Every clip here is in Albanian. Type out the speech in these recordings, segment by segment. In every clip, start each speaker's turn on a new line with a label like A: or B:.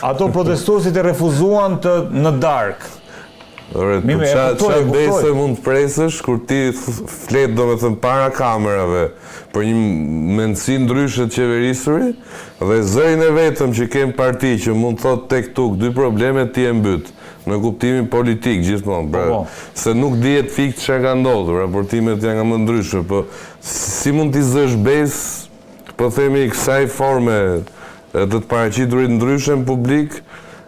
A: ato protestuesit e refuzuan në darkë.
B: Qa besë mund të presësh kur ti flet do me thënë para kamerave për një mendësi ndryshe të qeverisuri dhe zërin e vetëm që kem parti që mund thot tek tuk dy probleme ti e mbyt në kuptimin politik gjithmonë, se nuk dihet fikt që ka ndodhur, raportimet janë nga më ndryshe, po si mund t'i zësh besë, po themi kësaj forme të të paraqiturit ndryshe në publik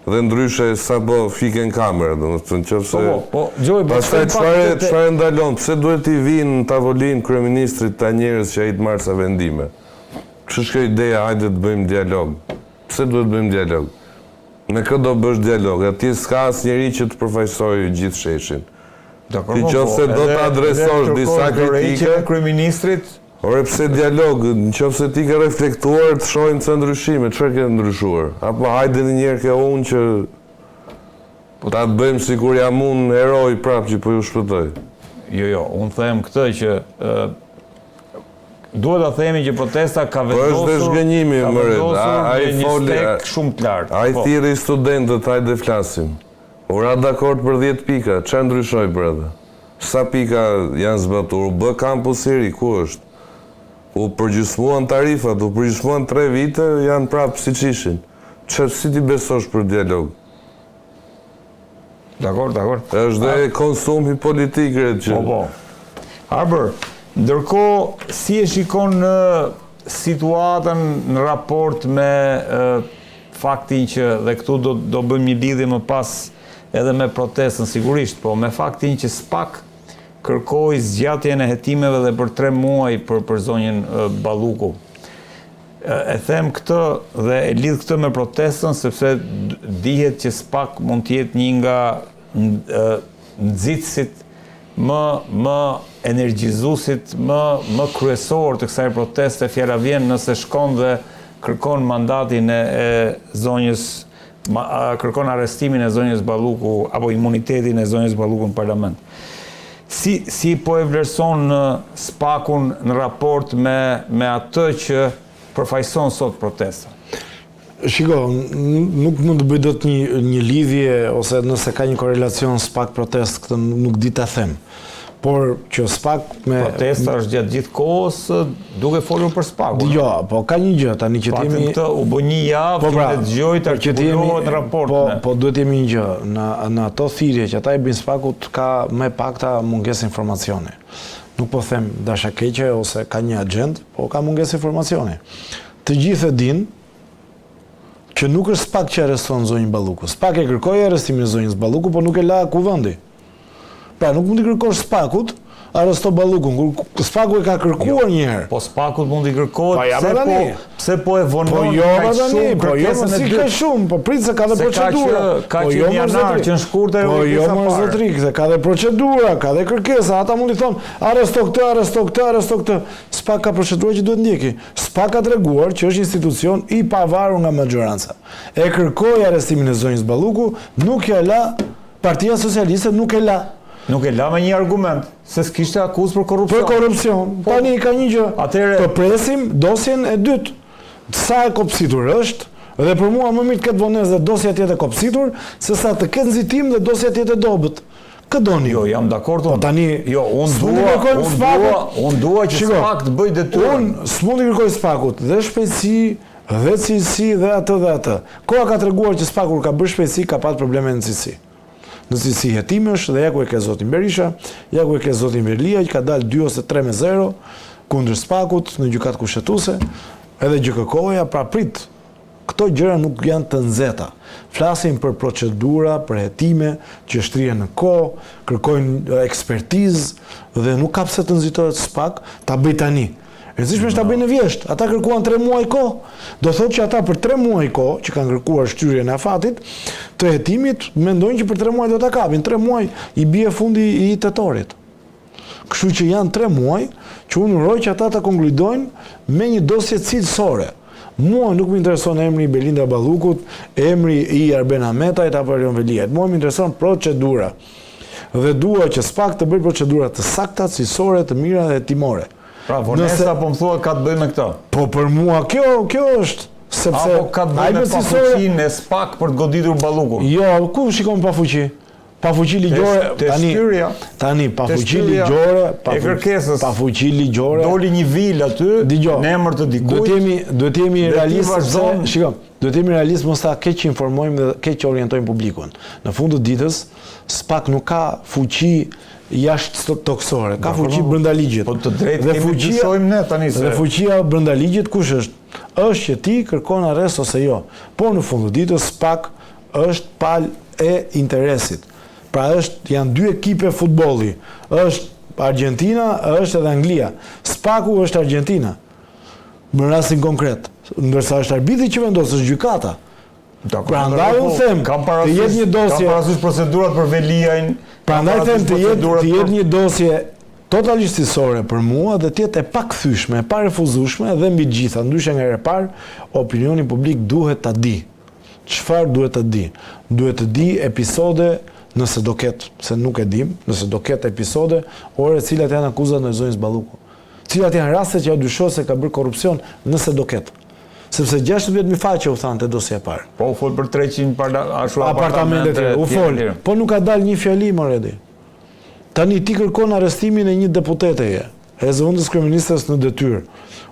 B: dhe ndryshe sa po fiken kamerë, do të thënë qofse. Pastaj çfarë ndalon? Pse duhet t'i vinë në tavolinë kryeministrit ta njerëz që ai të marrë sa vendime? Kështu është kjo ideja, hajde të bëjmë dialog. Pse duhet të bëjmë dialog? Në këtë do bësh dialog, atje s'ka asnjëri që të përfaqësojë gjithë sheshin. Ti qofse do të adresosh disa kritike
A: kryeministrit.
B: Ore pse dialog, nëse ti ke reflektuar të shohim se ndryshime, çfarë ke ndryshuar? Apo hajde një herë ke unë që ta të bëjmë sikur jam unë heroj prap që po ju shpëtoj.
A: Jo, unë them këtë që duhet ta themi që protesta ka vendosur një stek shumë të lartë.
B: Ai thirrri studentët, hajde flasim. Ora dakord për 10 pika, çfarë ndryshoi për atë? Sa pika janë zbatuar? U bë kampus i ri, ku është? U përgjysmuan tarifat, u përgjysmuan 3 vite, janë prapë siç ishin. Si ti besosh për dialog?
A: Dakor.
B: Është dhe konsumi politik, që...
A: Po. Arber, ndërkohë, si e shikon në situatën në raport me faktin që, dhe këtu do bëjmë një lidhje më pas edhe me protestën sigurisht, po me faktin që SPAK kërkoi zgjatjen e hetimeve dhe për 3 muaj për zonjën Balluku. E them këtë dhe e lidh këtë me protestën sepse dihet që SPAK mund të jetë një nga nxitësit më energjizuesit, më kryesor të kësaj proteste. Fjala vjen nëse shkon dhe kërkon mandatin e zonjës, kërkon arrestimin e zonjës Balluku apo imunitetin e zonjës Balluku në parlament. Si po e vlerëson SPAK-un në raport me atë që përfaqëson sot protesta?
C: Shiko, nuk mund të bëj dot një lidhje ose nëse ka një korelacion SPAK protest, këtë nuk di ta them. Por që SPAK me...
A: Protesta është gjatë gjithë kohës duke folur për SPAK-un.
C: Jo, po ka një gjë, tani që
A: t'jemi... Këtë u bë një javë, që të dëgjoj të artikulohet në raportin.
C: Po duhet jemi një gjë, në ato thirrje që ata i bëjnë SPAK-ut ka me pakta mungesë informacioni. Nuk po them dasha keqe ose ka një agjend, po ka mungesë informacioni. Të gjithë e dinë që nuk është SPAK që arreston zonjën Balluku. SPAK e kërkoi arrestimin e zonjës Balluku, por nuk e la kuvendi. Pra, nuk mund t'i kërkosh SPAK-ut, arresto Ballukun, kur SPAK-u e ka kërkuar një herë.
A: Po SPAK-ut mund t'i kërkohet, pse po e vonon
C: ka shumë, po prit se ka dhe procedura.
A: Ka që një janar që në shkurtër
C: po jo më zotrik, se ka dhe procedura, ka dhe kërkesa, ata mund t'i thonë, arresto këtë. SPAK ka procedura që duhet ndjeki. SPAK ka treguar që është institucion i pavarur nga majoranca. E kërkoi arrestimin e zonjës Balluku, nuk ja la, Partia Socialiste nuk e la.
A: Nuk e la me një argument, se s'kishte akuzë për korrupsion.
C: Për korrupsion. Tani ka një gjë. Të presim dosjen e dytë. Sa e kopsitur është, dhe për mua më mirë të ketë vonesë dhe dosja tjetë e kopsitur, se sa të ketë nxitim dhe dosja tjetë e dobët. Këtë doni?
A: Jo, jam dakord unë.
C: Tani,
A: unë dua që SPAK të bëj detyrën.
C: Unë s'mundi kërkoj SPAK-ut dhe shpejtësi, dhe cilësi dhe atë. Koha ka treguar që SPAK-u ka bërë shpejtësi, ka patë probleme në cilësi. Në cilësi hetimesh dhe ja ku e ke zotin Berisha, ja ku e ke zotin Verlia, që ka dalë 2 ose 3-0 kundër SPAK-ut në gjykatë kushtetuese, edhe GKK-ja, pra prit. Këto gjëra nuk janë të nxehta. Flasim për procedura, për hetime që shtrihen në kohë, kërkojnë ekspertizë dhe nuk ka pse të nxitohet SPAK ta bëj tani. Rëndësishme është ta bëjnë në vjesht. Ata kërkuan 3 muaj kohë. Do thotë që ata për 3 muaj kohë, që kanë kërkuar shtyrjen e afatit, të hetimit, mendojnë që për 3 muaj do ta kapin. 3 muaj i bie fundi i tetorit. Kështu që janë 3 muaj që unë uroj që ata ta konkludojnë me një dosje cilësore. Mua nuk më intereson emri i Belinda Ballukut, emri i Arben Ahmetajt apo Erion Veliajt. Mua më intereson procedura. Dhe dua që SPAK të bëjë procedura të sakta, cilësore, të mira dhe hetimore.
A: Pra, vonesa po më thua ka të bëjë me këto.
C: Po për mua kjo është.
A: Apo ka të bëjë me pafuqinë e SPAK për të goditur Ballukun?
C: Jo, ku shikon pafuqi? Pafuqi ligjore tani pafuqi ligjore
A: e kërkesës
C: pafuqi ligjore
A: doli një vil aty në emër të dikujt.
C: Duhet të jemi realistë, shikoj, duhet të jemi realistë, mos ta keq informojmë dhe keq orientojmë publikun. Në fund të ditës SPAK nuk ka fuqi jashtë toksore, ka fuqi brenda ligjit.
A: Po të drejtë kemi gjysojmë ne tani se.
C: Dhe fuqia brenda ligjit kush është? Është që ti kërkon arrest ose jo. Por në fund të ditës SPAK është palë e interesit. Pra janë dy ekipe futbolli. Është Argentina, është edhe Anglia. SPAK-u është Argentina. Në rastin konkret. Ndërsa është arbitri që vendos, është gjykata. Prandaj unë them, të jetë një dosje.
A: Kam parasysh procedurat për Veliajn.
C: Prandaj them të jetë një dosje totalisht cilësore për mua dhe të jetë e pakthyeshme, e parefuzueshme dhe mbi gjitha, ndryshe nga herë e parë, opinioni publik duhet ta di. Çfarë duhet të di? Duhet të di episode, nëse do ketë, se nuk e dim, nëse do ketë episode, ore cilat janë akuzat në zonës Balluku. Cilat janë raste që ajo dyshohet se ka bërë korrupsion, nëse do ketë. Sepse 16.000 faqe u thanë te dosja e parë.
A: Po u fol për 300
C: apartamente, u fol. Po nuk ka dalë një fjali më redi. Tani ti kërkon arrestimin e një deputeteje, e zëvendës kryeministres në detyrë.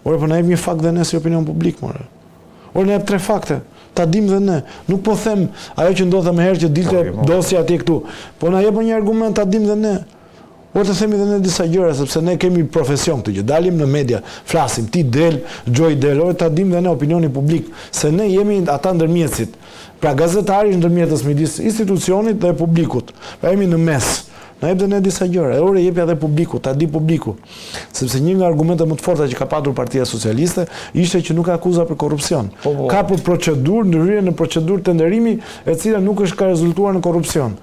C: Ore po na jep një fakt dhe ne si opinion publik, more. Ore na jep 3 fakte. Ta dim dhe ne. Nuk po them ajo që ndodhte më herë që dilte dosja atje këtu. Po na jep një argument ta dim dhe ne. Ore të themi dhe ne disa gjëra sepse ne kemi profesion këtu që dalim në media, flasim, ti del, Gjoj del, ore ta dim dhe ne opinioni publik, se ne jemi ata ndërmjetësit. Pra gazetari ndërmjetës midis institucionit dhe publikut. Pra jemi në mes. Na jep dhe ne disa gjëra, e ore jepja dhe publiku, ta di publiku. Sepse një nga argumentet më të forta që ka patur Partia Socialiste ishte që nuk ka akuza për korrupsion. Ka për procedurë, ndryrje në procedurë tenderimi e cila nuk është ka rezultuar në korrupsion.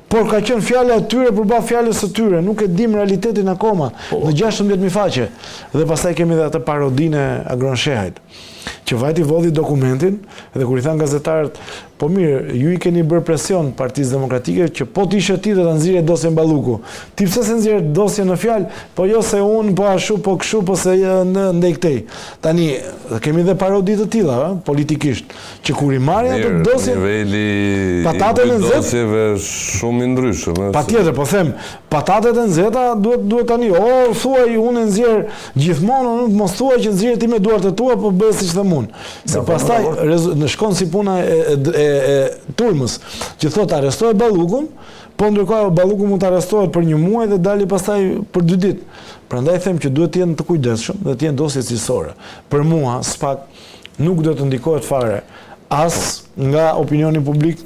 C: Por ka qenë fjala e tyre përballë fjalës së tyre, nuk e dim realitetin akoma në 16.000 faqe. Dhe pastaj kemi edhe atë parodinë e Agron Shehajt, që vajti vodhi dokumentin dhe kur i than gazetarët, po mirë, ju i keni bërë presion Partisë Demokratike që po të ishe ti dhe të nxirje dosjen Balluku. Ti pse se nxjerr dosjen në fjalë, po jo se unë, po ashtu, po kështu, po se ndej këtej. Tani, kemi dhe parodi të tilla, politikisht, që kur i marrin atë dosjen,
B: patatet e nxehta, dosjeve shumë i ndryshëm.
C: Patjetër, po them, patatet e nxehta duhet tani, thuaj unë nxjerr gjithmonë, nuk mos thuaj që nxjerr ti me duart e tua, po bëj siç them unë. Se pastaj në shkon si puna e turmës, që thot arrestoj Ballukun, po ndërkohë Balluku mund të arrestohet për 1 muaj dhe dali pastaj për 2 ditë. Prandaj them që duhet të jenë të kujdesshëm dhe të jenë dosje cilësore. Për mua, SPAK nuk do të ndikohet fare as nga opinioni publik,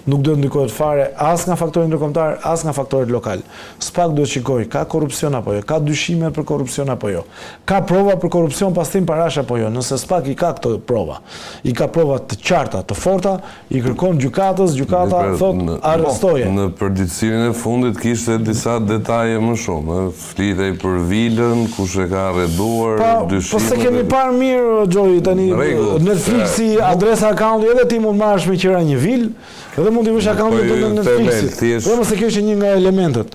C: nuk do të ndikohet fare as nga faktorët ndërkombëtar, as nga faktorët lokal. SPAK do të shikoj, ka korrupsion apo jo, ka dyshime për korrupsion apo jo, ka prova për korrupsion pas tim parash apo jo. Nëse SPAK i ka këto prova, i ka prova të qarta, të forta, i kërkon gjykatës, gjykata thot arrestoje.
B: Në përditësimin e fundit kishte disa detaje më shumë, flitej për vilën, kush e ka arreduar, dyshime.
C: Po se kemi parë mirë, Gjoj, tani Netflixi, adresa akaunti, edhe ti mund marrësh me qira një vilë, edhe mund t'i vësh akauntin të Netflixit. Dhe mëse kjo është një nga elementet.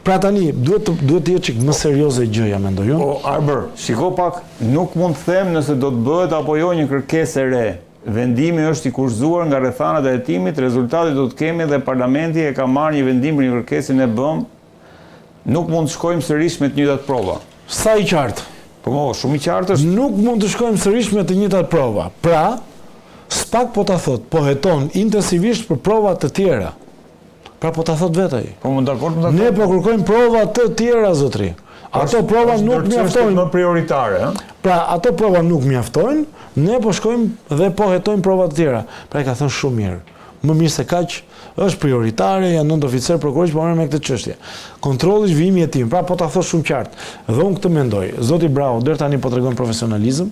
C: Pra tani, duhet të jetë çik më serioze gjëja, mendoj unë.
A: Arber, shiko pak, nuk mund të them nëse do të bëhet apo jo një kërkesë e re. Vendimi është i kushzuar nga rrethanat e hetimit, rezultati do të kemi dhe parlamenti e ka marrë një vendim për një kërkesë ne bëm. Nuk mund të shkojmë sërish me të njëjtat prova.
C: Sa i qartë?
A: Po, shumë i qartë është.
C: Nuk mund të shkojmë sërish me të njëjtat prova. Pra, SPAK po ta thot, po heton intensivisht për prova të tjera. Pra po ta thot vetë ai.
A: Po mund dakord,
C: ne po kërkojmë prova të tjera, zotri. Ato prova nuk mjaftojnë.
A: Më prioritare,
C: Pra ato prova nuk mjaftojnë, ne po shkojmë dhe po hetojmë prova të tjera. Pra i ka thënë shumë mirë. Më mirë se kaq, është prioritare, janë 9 oficer prokuror që po merren me këtë çështje. Kontrolli i vijimit tim, pra po ta thosh shumë qartë. Dhe unë këtë mendoj. Zoti bravo, deri tani po tregon profesionalizëm.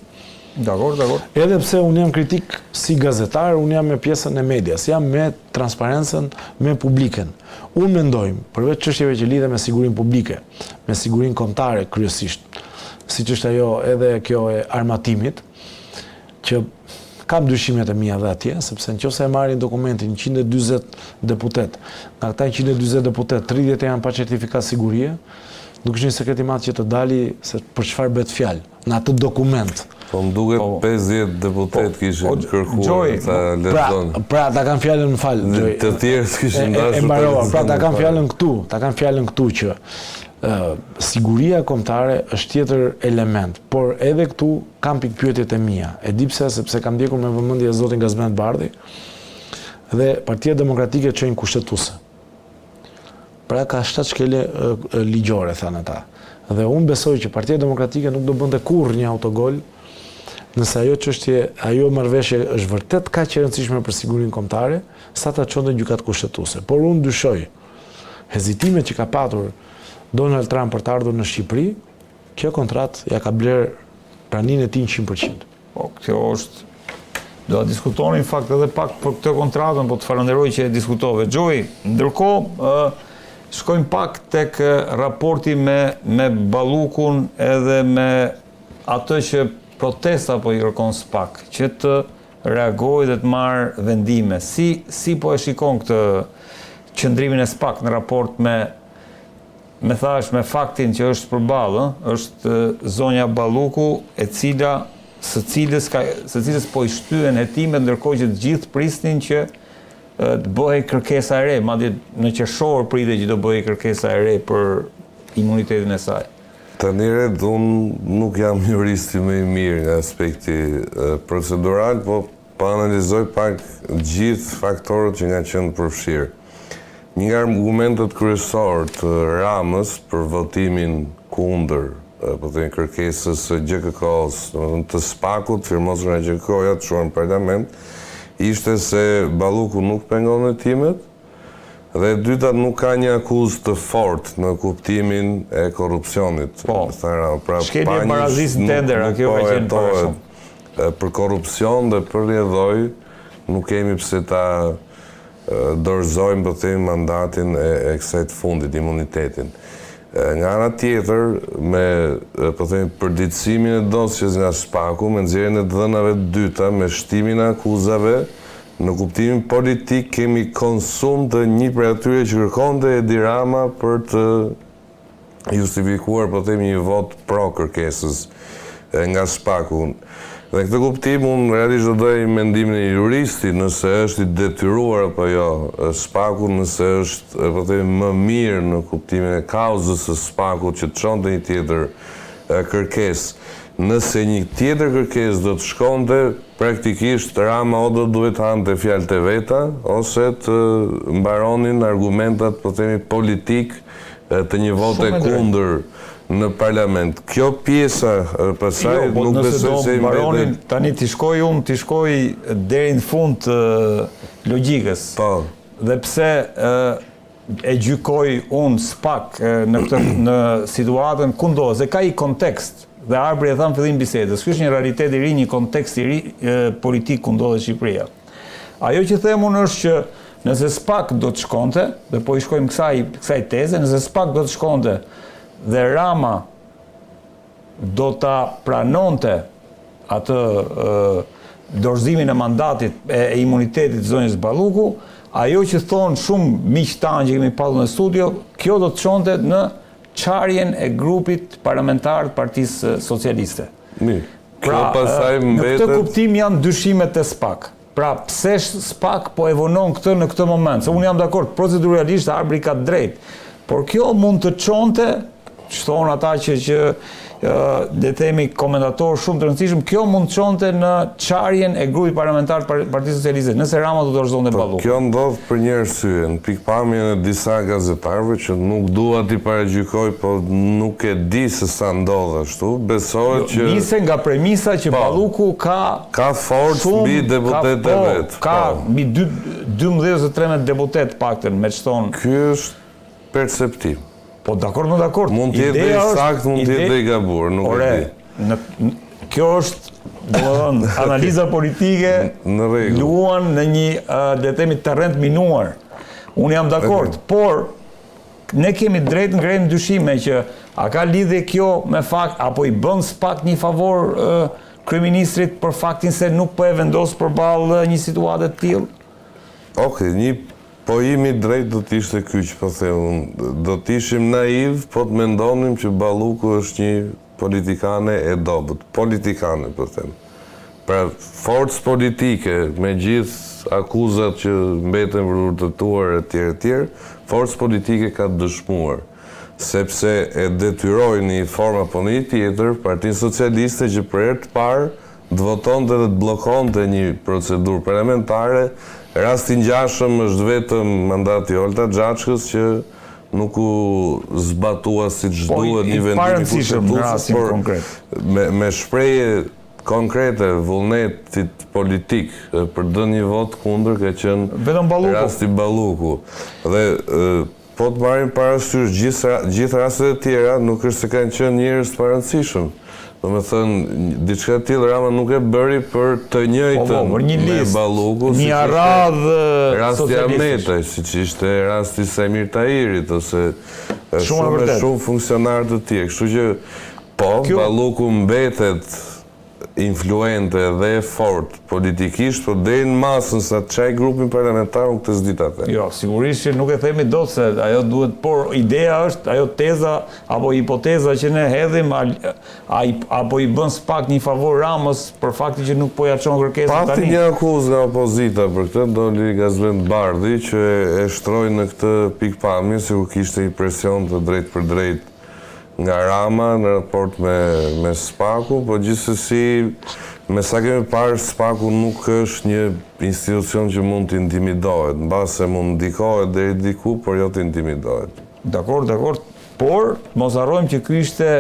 A: Dakor.
C: Edhe pse unë jam kritik si gazetar, unë jam me pjesën e medias, jam me transparencën, me publiken. Unë mendoj, përveç çështjeve që lidhen me sigurinë publike, me sigurinë kombëtare kryesisht, siç është ajo edhe kjo e armatimit, që kam dyshimet e mia dhe atje, sepse nëse e marrin dokumentin 140 deputet, nga këta 140 deputet, 30 janë pa certifikat sigurie, nuk është një sekret i madh që të dali se për çfarë bëhet fjalë në atë dokument.
B: Po më duket 50 deputet kishin kërkuar ta lexon.
C: Pra ta kanë fjalën, më fal, Gjoj.
B: Të tjerë kishin dashur.
C: E mbarova, pra ta kanë fjalën këtu që siguria kombëtare është tjetër element, por edhe këtu kam pikpyetjet e mia. E di pse, sepse kam ndjekur me vëmendje zotin Gazmend Bardhi dhe Partia Demokratike çojnë kushtetuese. Pra ka 7 shkelje ligjore, thanë ata. Dhe unë besoj që Partia Demokratike nuk do bënte kurrë një autogol nëse ajo çështje, ajo marrëveshje është vërtet kaq e rëndësishme për sigurinë kombëtare, sa ta çonte gjykatë kushtetuese. Por unë dyshoj hezitimet që ka patur Donald Trump për të ardhur në Shqipëri, kjo kontratë ja ka bler praninë e tij 100%.
A: Po, kjo është... Do të diskutoni në fakt edhe pak për këtë kontratën, po të falenderoj që e diskutove. Gjoj, ndërkohë, shkojmë pak tek raporti me Ballukun edhe me atë që protesta po i kërkon SPAK, që të reagojë dhe të marrë vendime. Si po e shikon këtë qëndrimin e SPAK në raport me faktin që është përballë, është zonja Balluku, e cila së cilës po i shtyen hetimet, ndërkohë që të gjithë prisnin që të bëhej kërkesa e re, madje në qershor pritet që do bëhej kërkesa e re për imunitetin e saj.
B: Tani red, unë nuk jam juristi më i mirë nga aspekti procedural, po analizoj pak gjithë faktorët që nga qenë përfshirë. Një nga argumentet kryesor të Ramës për votimin kundër kërkesës së GKK-s, të SPAK-ut, firmosur nga GKK-ja të shuar në parlament, ishte se Balluku nuk pengon hetimet, dhe dyta nuk ka një akuzë të fortë në kuptimin e korrupsionit.
A: Po, shkelje barazisë në tender, a kjo ka qenë para shumë.
B: Për korrupsion dhe për rrjedhoj, nuk kemi pse ta dorëzojmë për themi mandatin e kësaj të fundit, imunitetin. Nga ana tjetër, me përditësimin e dosjes nga SPAK-u, me nxjerrjen e dhënave të dyta, me shtimin e akuzave, në kuptimin politik kemi konsum të një prej atyre që kërkonte Edi Rama për të justifikuar një vot pro kërkesës nga SPAK-u. Dhe këtë kuptim, unë realisht do doj mendimin e juristi, nëse është i detyruar apo jo SPAK-u, nëse është më mirë në kuptimin e kauzës së SPAK-u që të çonte një tjetër kërkesë. Nëse një tjetër kërkesë do të shkonte, praktikisht Rama o do duhet hante fjalët e veta, ose të mbaronin argumentat politik të një vote kundër në parlament. Kjo pjesa pasaj nuk besoj se i mbetet.
A: Tani t'i shkoj deri në fund të logjikës. Dhe pse e gjykoj unë SPAK në situatën ku ndodhet, se ka i kontekst, dhe Arbri e thamë fillim bisedës, ky është një realitet i ri, një kontekst i ri politik ku ndodhet Shqipëria. Ajo që them unë është që nëse SPAK do të shkonte, dhe po i shkojmë kësaj teze, nëse SPAK do të shkonte dhe Rama do ta pranonte atë dorëzimin e mandatit e imunitetit të zonjës Balluku, ajo që thonë shumë miq tanë që kemi pasur në studio, kjo do të çonte në çarjen e grupit parlamentar të Partisë Socialiste. Pra, në këtë kuptim janë dyshimet e SPAK. Pra, pse SPAK po evonon këtë në këtë moment? Se unë jam dakord, proceduralisht Arbri ka drejt. Por kjo mund të çonte, që thonë ata që dhe themi komentatorë shumë të rëndësishëm, kjo mund të çonte në çarjen e grupit parlamentar të Partisë Socialiste, nëse Rama do të dorëzonte Balluku.
B: Kjo ndodh për një arsye, në pikpamjen e disa gazetarëve që nuk dua t'i paragjykoj, po nuk e di se sa ndodh ashtu, besohet që
A: nise nga premisa që Balluku ka
B: forcë mbi deputetët e vet.
A: Ka mbi 12 ose 13 deputet paktën, me çton.
B: Ky është perceptim.
A: Po dakord, më dakord.
B: Mund të jetë dhe i sakt, mund të jetë dhe i gabur, nuk e di.
A: Kjo është, domethënë, analiza politike luan në një, le të themi, terren minuar. Unë jam dakord, por ne kemi drejt ngrejmë dyshime që a ka lidhje kjo me fakt, apo i bën SPAK një favor kryeministrit për faktin se nuk po e vendos përballë një situate të tillë?
B: Okej, po imi drejt do t'ishte kyç, po them, do t'ishim naiv, po të mendonim që Balluku është një politikane e dobët, politikane, po them. Pra, forcë politike, me gjithë akuzat që mbeten vërtetuar e tjerë, forcë politike ka dëshmuar, sepse e detyroi një formë apo një tjetër Partinë Socialiste që për herë të parë të votonte dhe të bllokonte një procedurë parlamentare. Rasti ngjashëm është vetëm mandati Olta Xhaçkës që nuk u zbatua siç duhet një vendim i kushtetues, por me shprehje konkrete vullnetit politik për të dhënë një vot kundër ka qenë rasti Balluku. Dhe po të marrim parasysh gjithë rastet e tjera, nuk është se kanë qenë njerëz të parëndësishëm. Domethënë, diçka të tillë Rama nuk e bëri për të njëjtën me Balluku,
A: një radhë
B: rasti Ahmetaj, siç ishte rasti Samir Tahirit ose shumë funksionarë të tjerë. Kështu që Balluku mbetet influente dhe e fort politikisht, por deri në masën sa të çaj grupin parlamentar nuk të s'di ta them.
A: Jo, sigurisht që nuk e themi dot se ajo duhet, por ideja është ajo teza apo hipoteza që ne hedhim apo i bën spak një favor Ramës për faktin që nuk po ja çon kërkesën tani.
B: Pati një akuzë nga opozita për këtë, doli Gazvend Bardhi që e shtroi në këtë pikpamje sikur kishte një presion të drejtë për drejtë nga Rama në raport me Spaku, po gjithsesi me sa kemi parë Spaku nuk është një institucion që mund të intimidohet, mbase mund ndikohet deri diku, por jo të intimidohet.
A: Dakor, por mos harrojmë që ky ishte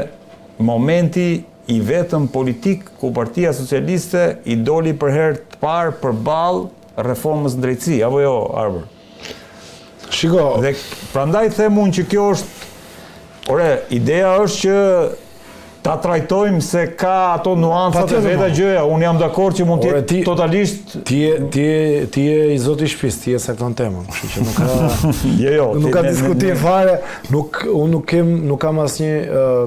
A: momenti i vetëm politik ku Partia Socialiste i doli për herë të parë përballë reformës në drejtësi, apo jo, Arber?
C: Shiko,
A: dhe prandaj them unë që kjo është ideja është që ta trajtojmë se ka ato nuancat e veta gjëja. Unë jam dakord që mund të jetë totalisht...
C: Ti je i zoti shtëpisë, ti je sakton temën, kështu që nuk ka... Nuk ka diskutim fare, unë nuk kam asnjë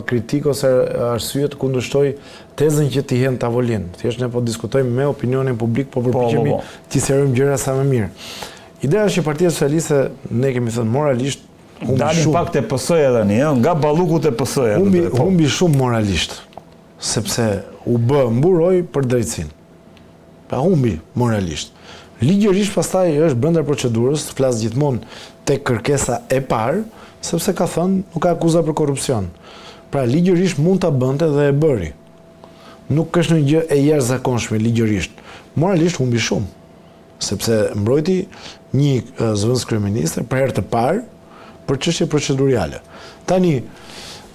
C: kritik ose arsye të kundërshtoj tezën që ti hen tavolinë. Thjesht ne po diskutojmë me opinionin publik, po përpiqemi të sqarojmë gjëra sa më mirë. Ideja është që Partia Socialiste, ne kemi thënë moralisht,
A: dalim pak të PS-ja tani, nga Balluku të PS-ja.
C: Humbi shumë moralisht, sepse u bë mburoj për drejtësinë. Pa humbi moralisht. Ligjërisht pastaj është brenda procedurës, flas gjithmonë tek kërkesa e parë, sepse ka thënë nuk ka akuza për korrupsion. Pra ligjërisht mund ta bënte dhe e bëri. Nuk është një gjë e jashtëzakonshme ligjërisht. Moralisht humbi shumë, sepse mbrojti një zëvendës kryeministër për herë të parë për çështje procedurale. Tani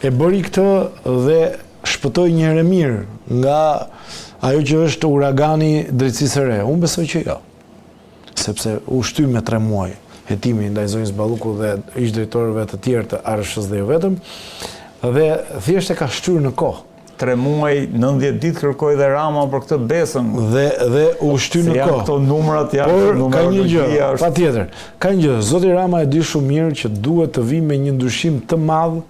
C: e bëri këtë dhe shpëtoi një herë mirë nga ajo që është uragani drejtësisë së re. Unë besoj që jo. Sepse u shty me 3 muaj hetimi ndaj zonjës Balluku dhe ish drejtorëve të tjerë të ARSH-s dhe jo vetëm, dhe thjesht e ka shtyr në kohë.
A: 3 muaj, 90 ditë kërkoi dhe Rama për këtë besën.
C: Dhe u shty në kohë.
A: Këto numrat janë
C: numerologjia. Patjetër. Ka një gjë, zoti Rama e di shumë mirë që duhet të vijë me një ndryshim të madh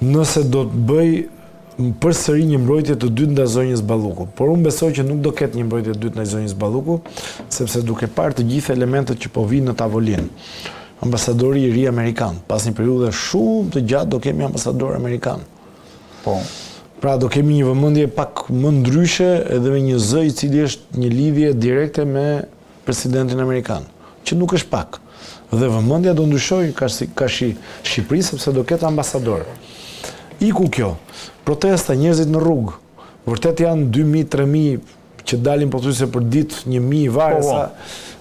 C: nëse do të bëj përsëri një mbrojtje të dytë ndaj zonjës Balluku. Por unë besoj që nuk do ketë një mbrojtje të dytë ndaj zonjës Balluku, sepse duke parë të gjithë elementet që po vinë në tavolinë. Ambasadori i ri amerikan, pas një periudhe shumë të gjatë do kemi ambasador amerikan.
A: Po.
C: Pra do kemi një vëmendje pak më ndryshe edhe me një zë i cili është një lidhje direkte me presidentin amerikan, që nuk është pak. Dhe vëmendja do ndryshojë ka Shqipëri sepse do ketë ambasador. Iku kjo, protesta, njerëzit në rrugë, vërtet janë 2.000-3.000 që dalin pothuajse për ditë, 1.000 varet sa.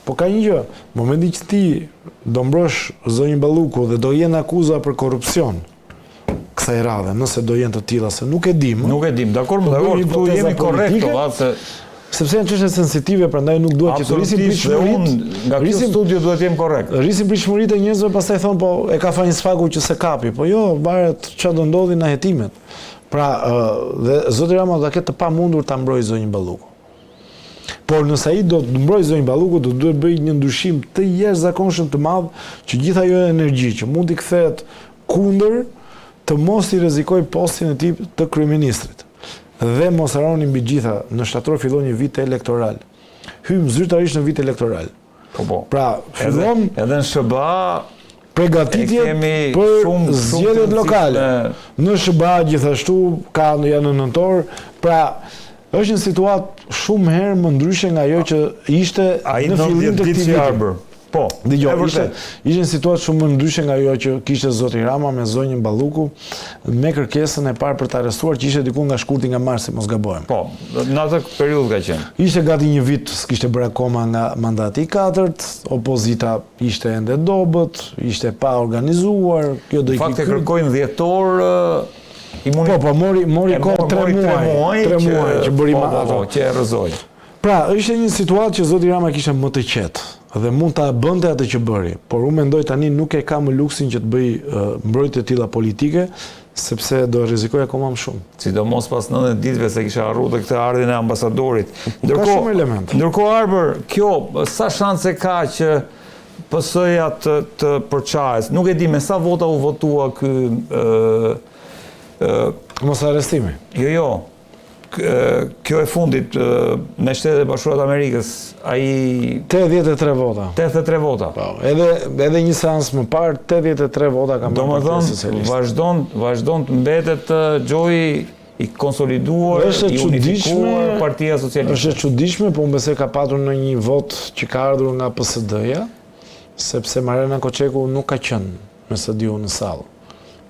C: Po ka një gjë, momenti që ti do mbrosh zonjën Balluku dhe do jenë akuza për korrupsion, kësaj radhe, nëse do jenë të tilla, se nuk e dim.
A: Nuk e dim, dakor, këtu jemi korrekt,
C: sepse janë çështje sensitive, prandaj nuk duhet që të rrisim pritshmëritë.
A: Nga ky studio duhet të jem korrekt.
C: Rrisim pritshmëritë e njerëzve, pastaj thon po e ka fajin Sfaku që se kapi. Po jo, varet çfarë do ndodhi në hetimet. Pra, dhe zoti Rama do ta ketë të pamundur ta mbrojë zonjën Balluku. Por nëse ai do të mbrojë zonjën Balluku, do duhet bëj një ndryshim të jashtëzakonshëm të madh që gjithë ajo energji që mund t'i kthehet kundër të mos i rrezikoj postin e tij të kryeministrit. Dhe mos harroni mbi gjitha, në shtator fillon një vit elektoral. Hym zyrtarisht në vit elektoral.
A: Po.
C: Pra, fillon
A: edhe në SBA
C: Përgatitjet për zgjedhjet lokale. Në SBA gjithashtu janë në nëntor, pra është një situatë shumë herë më ndryshe nga ajo që ishte në fillim të këtij viti.
A: Po,
C: dëgjoj, ishte një situatë shumë më ndryshe nga ajo që kishte zoti Rama me zonjën Balluku me kërkesën e parë për të arrestuar që ishte diku nga shkurti nga marsi, mos gabojmë.
A: Po, në atë periudhë ka qenë.
C: Ishte gati një vit, s'kishte bërë akoma nga mandati i 4, opozita ishte ende dobët, ishte pa organizuar, kjo do i
A: Fakte kërkojnë dhjetor
C: Po, mori kohë 3 muaj që bëri ato
A: që e rrëzoi.
C: Pra, ishte një situatë që zoti Rama kishte më të qetë dhe mund ta bënte atë që bëri, por unë mendoj tani nuk e ka më luksin që të bëj mbrojtje të tilla politike, sepse do rrezikoj akoma më shumë.
A: Sidomos pas 90 ditëve se kisha harruar këtë ardhin e ambasadorit.
C: Ka shumë elemente.
A: Ndërkohë Arber, kjo sa shanse ka që PS-ja të përçahet? Nuk e di me sa vota u votua ky
C: mos arrestimi.
A: Jo. Kjo e fundit me Shtetet e Bashkuara të Amerikës, ai
C: 83 vota.
A: 83 vota.
C: Po, edhe një seancë më parë 83 vota ka marrë Partia Socialiste.
A: Vazhdon të mbetet gjoji i konsoliduar, i unifikuar Partia Socialiste.
C: Është e çuditshme, po unë besoj ka patur në një vot që ka ardhur nga PSD-ja, sepse Marlena Koçeku nuk ka qenë me SDU në sallë.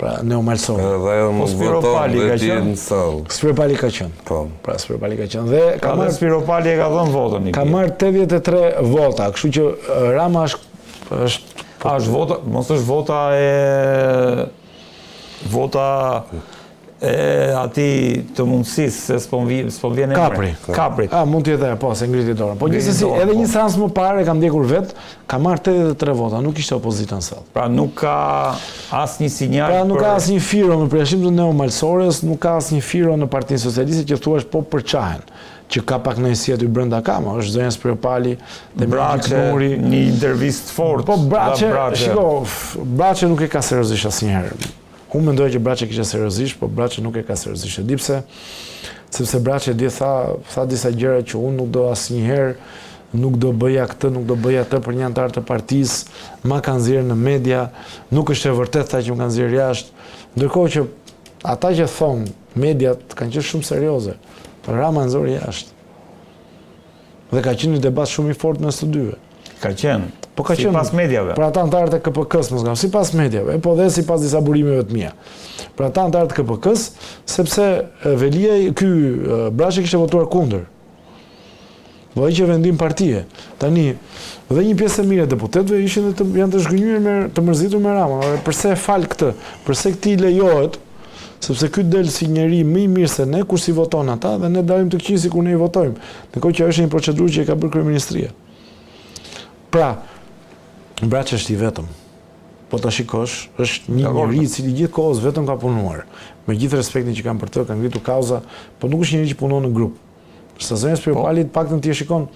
C: Pra, Neo Malsoni.
B: Dhe ajo më voton dhe ti në sallë.
C: Spiropali ka qenë.
B: Po.
C: Pra, Spiropali ka qenë. Dhe
A: ka marrë Spiropali e ka dhënë votën.
C: Ka marrë 83 vota, kështu që Rama është
A: vota, mos është vota e ati të mundësisë, se s'po vjen emri. Kapri.
C: Mund t'jetë po, se ngriti dorën. Po gjithsesi, edhe një seancë më parë e kam ndjekur vetë, ka marrë 83 vota, nuk ishte opozita në sallë.
A: Pra nuk ka asnjë sinjal.
C: Pra nuk ka asnjë firo në përjashtim të Neo Malsores, nuk ka asnjë firo në Partinë Socialiste që thuash po përçahen, që ka pak nëjësi aty brenda kama, është zonja Spiropali dhe
A: Braçe, një intervistë fort.
C: Po Braçe nuk e ka seriozisht asnjëherë. Unë mendoj që Braçe kishte seriozisht, po Braçe nuk e ka seriozisht. E di pse, sepse Braçe tha disa gjëra që unë nuk do asnjëherë, nuk do bëja këtë, nuk do bëja atë për një antar të partisë, ma kanë nxjerrë në media, nuk është e vërtetë tha që më kanë nxjerrë jashtë. Ndërkohë që ata që thonë mediat kanë qenë shumë serioze, por Rama nxori jashtë. Dhe ka qenë një debat shumë i fortë mes të dyve.
A: Ka qenë.
C: Po ka qenë
A: sipas mediave.
C: Për ata antarët e KPK-s, mos gaboj, sipas mediave, po dhe sipas disa burimeve të mia. Për ata antarët e KPK-s, sepse Velia Braçe kishte votuar kundër. Vojë që vendim partie. Tani, dhe një pjesë e mirë e deputetëve janë të zhgënjur të mërzitur me Ramën. Përse e fal këtë? Përse këtij lejohet? Sepse ky del si njeri më i mirë se ne, kur si voton ata dhe ne dalim të këqij sikur ne i votojmë. Ndërkohë që është një procedurë që e ka bërë kryeministria. Pra, Braçe është i vetëm. Po ta shikosh, është një njeri i cili gjithkohës vetëm ka punuar. Me gjithë respektin që kam për të, ka ngritur kauza, po nuk është njëri që punon në grup. Sa zonja Spiropali paktën ti e shikon,